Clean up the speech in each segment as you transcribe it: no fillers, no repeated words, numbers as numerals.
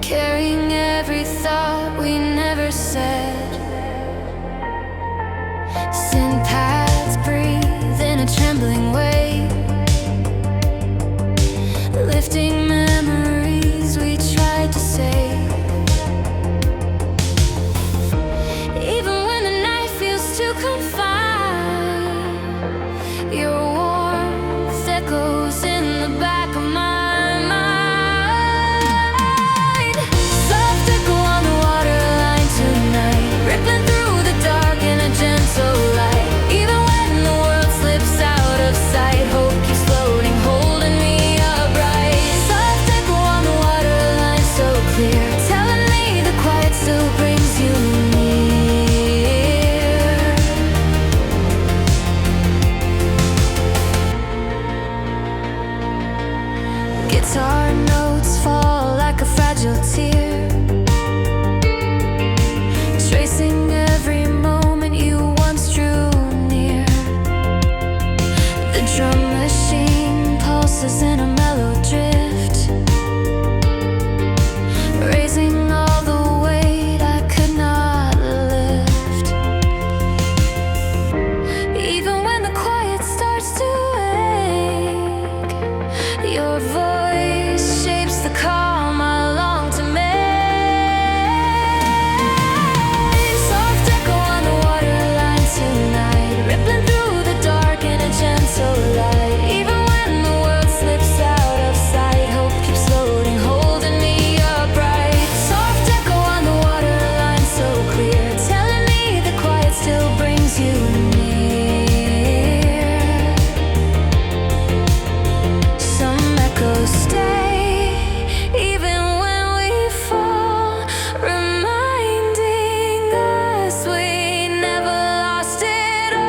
Carrying every thought we never said. Synthpaths breathe in a trembling way, lifting memories we tried to save. Even when the night feels too confined, your warmth echoes in the back of my guitar notes fall like a fragile tear, tracing every moment you once drew near. The drum machine pulses in a mellow drift, raising all the weight I could not lift. Even when the quiet starts to ache, your voice shapes the calm I long to make. Soft echo on the waterline tonight, rippling through the dark in a gentle light. Even when the world slips out of sight, hope keeps floating, holding me upright. Soft echo on the waterline so clear, telling me the quiet still brings you near. Some echoes stay even when we fall, reminding us we never lost it all.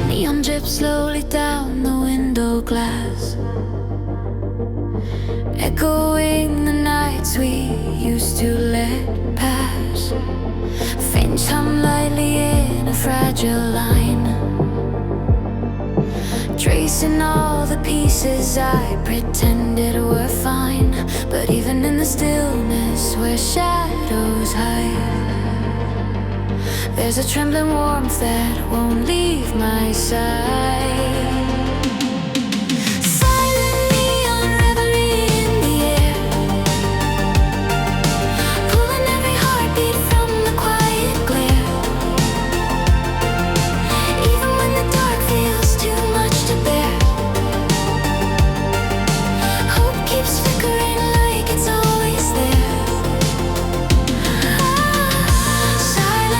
Neon drips slowly down the window glass, echoing the nights we used to let pass. Faint hum lightly in a fragile line, tracing all the pieces I pretended were fine. But even in the stillness where shadows hide, there's a trembling warmth that won't leave my side. Silent neon reverie in the air, pulling every heartbeat from the quiet glare. Even when the dark feels too much to bear, hope keeps flickering like it's always there. Silent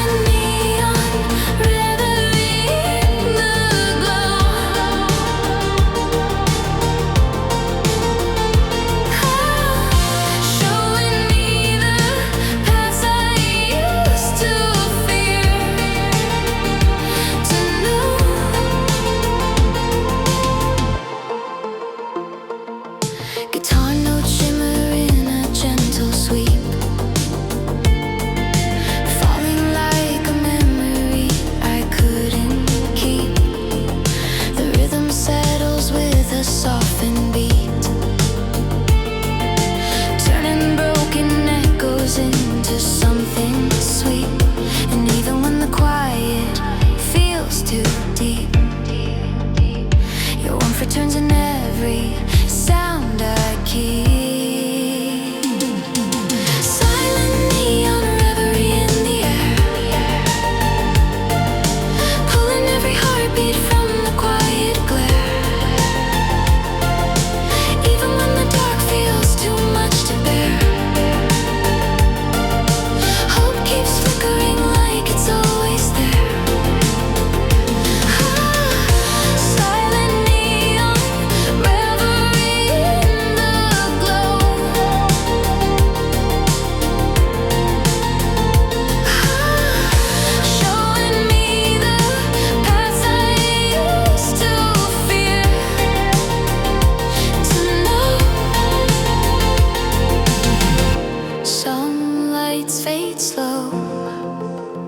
lights fade slow,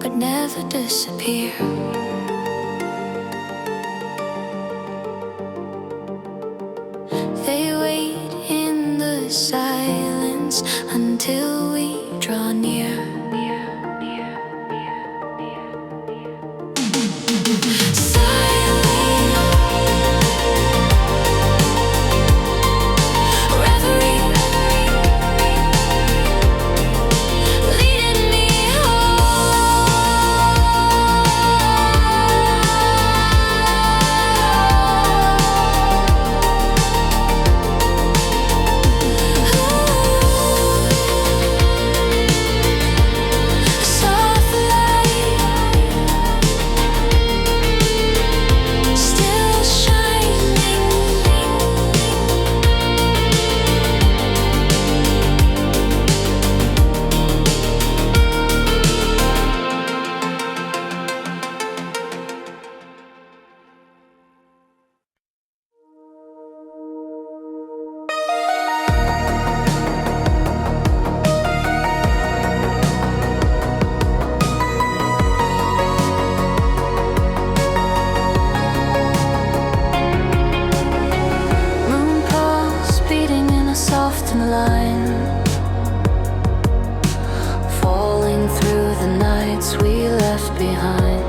but never disappear. They wait in the silence until we draw near. Line, falling through the nights we left behind.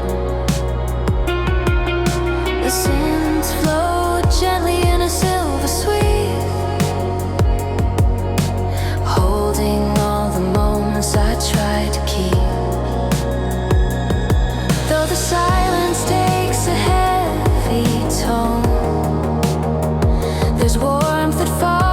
The sins flow gently in a silver sweep, holding all the moments I tried to keep. Though the silence takes a heavy tone, there's warmth that falls.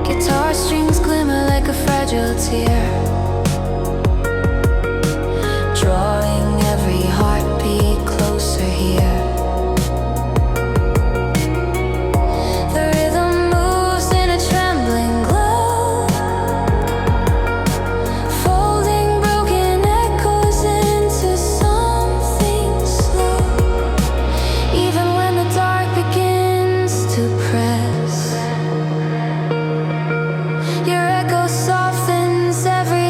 Guitar strings glimmer like a fragile tear, drawing every heartbeat closer here. The rhythm moves in a trembling glow, folding broken echoes into something slow. Even when the dark begins to press, your echo softens every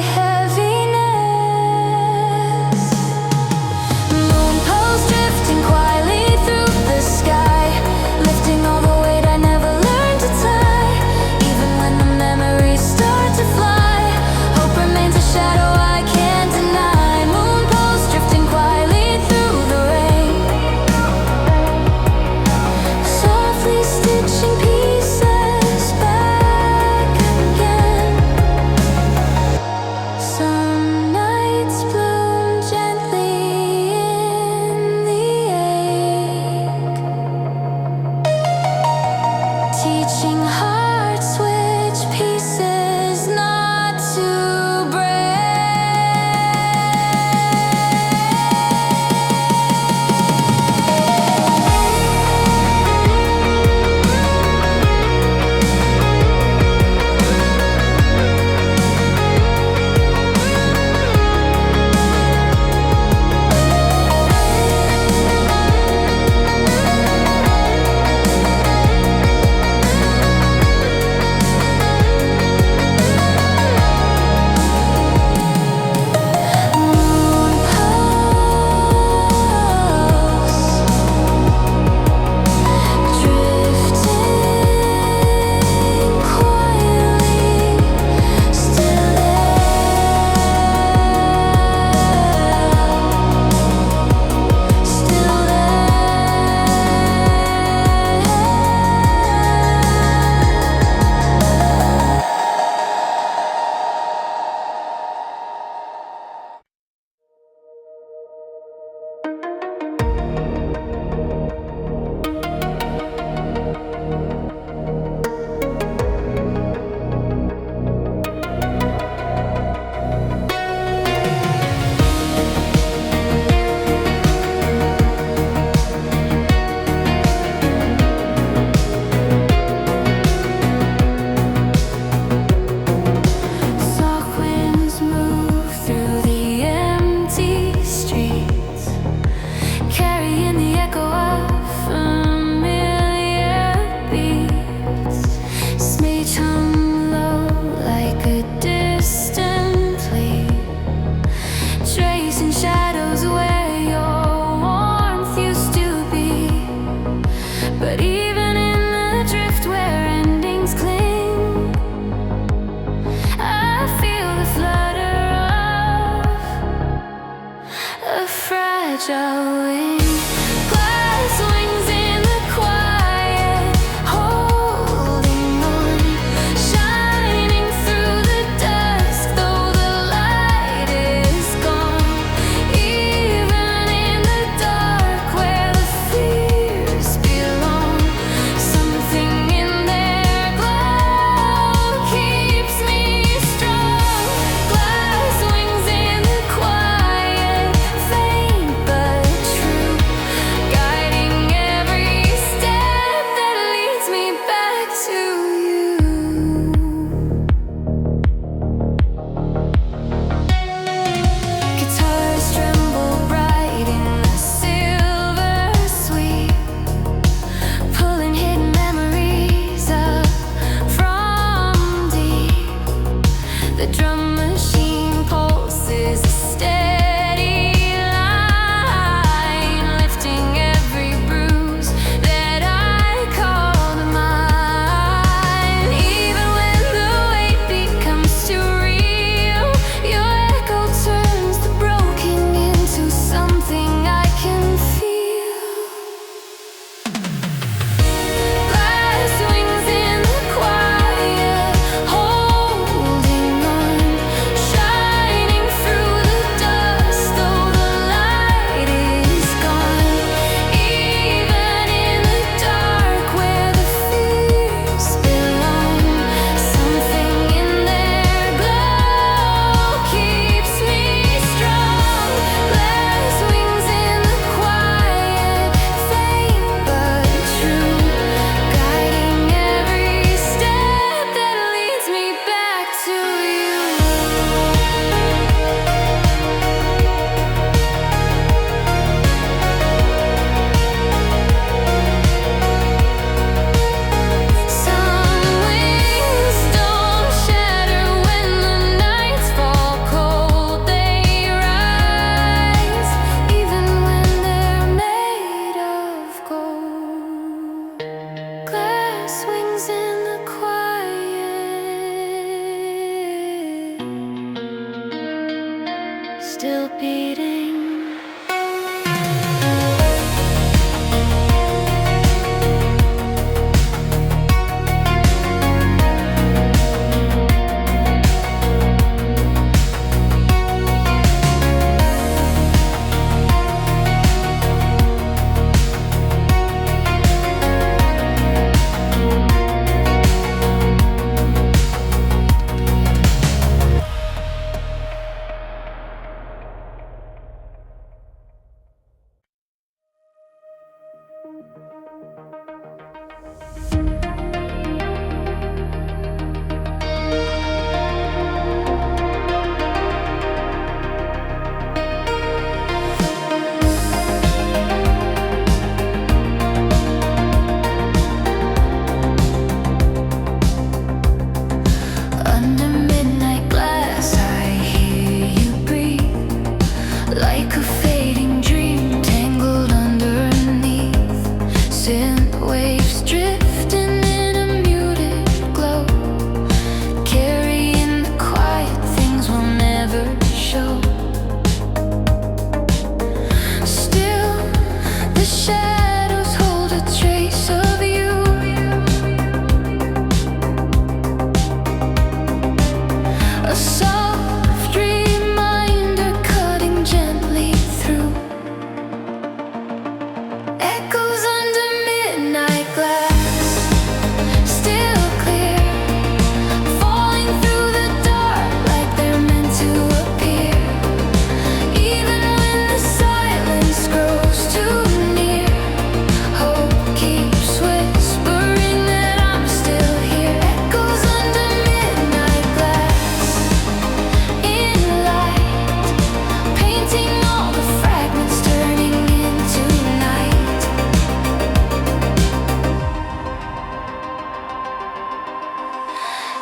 still beating.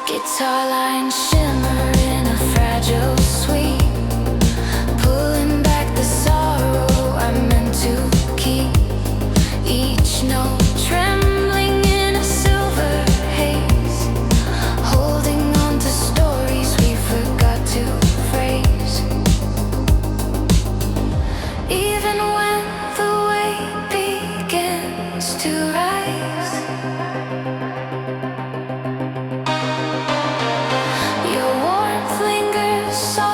Guitar lines shimmer in a fragile sweep, pulling back the sorrow I meant to keep. Each note trembling in a silver haze, holding on to stories we forgot to phrase. Even when the weight begins to rise, your warmth lingers soft.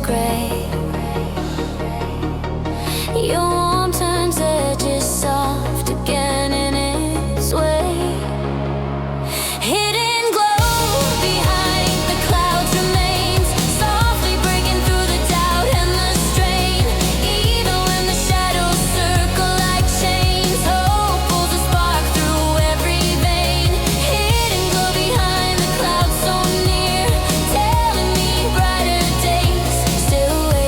gray. Your warm turns edges soft again in its way. Hidden glow behind the clouds remains, softly breaking through the doubt and the strain. Even when the shadows circle like chains, hope pulls a spark through every vein. Hidden glow behind the clouds so near, telling me brighter days still wait.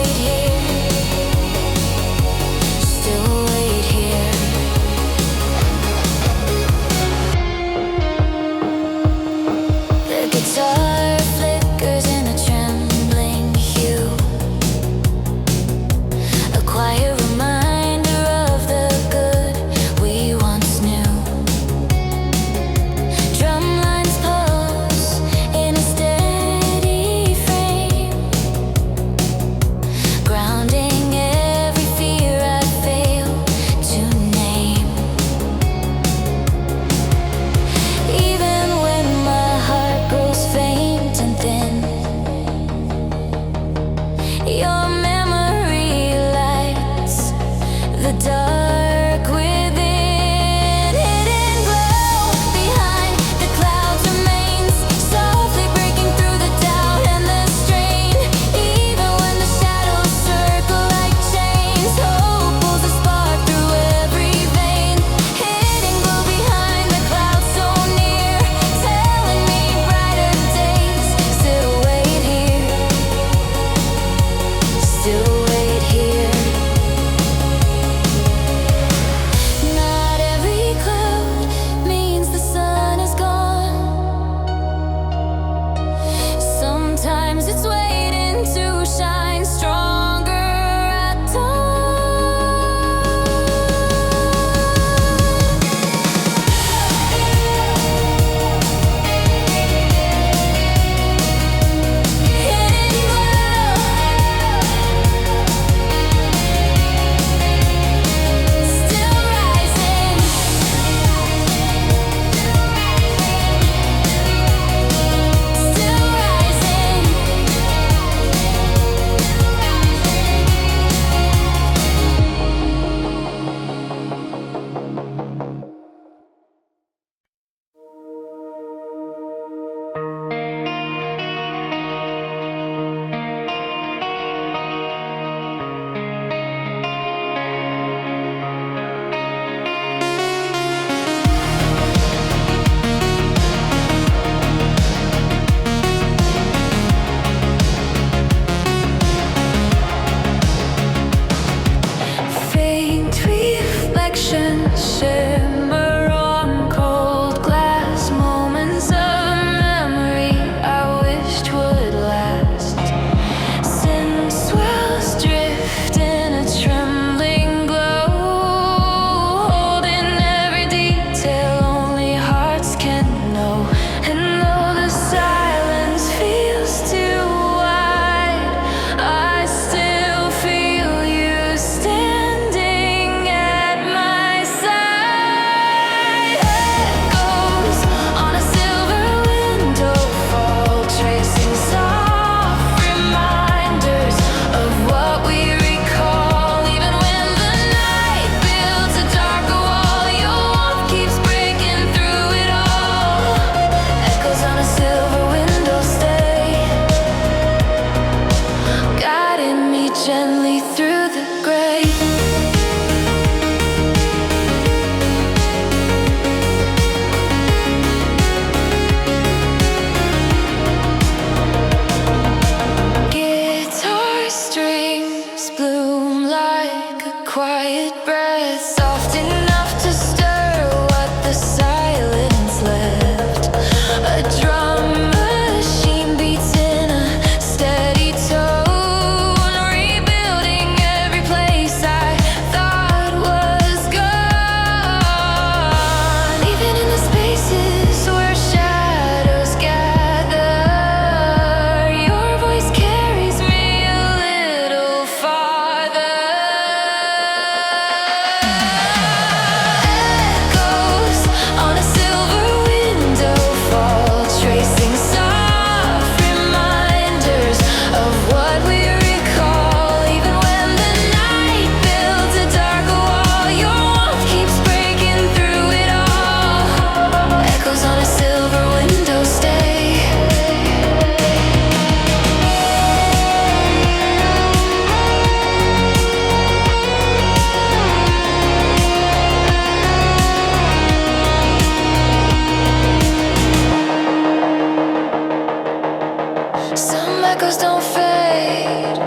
Some echoes don't fade,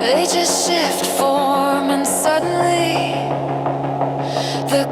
they just shift form, and suddenly the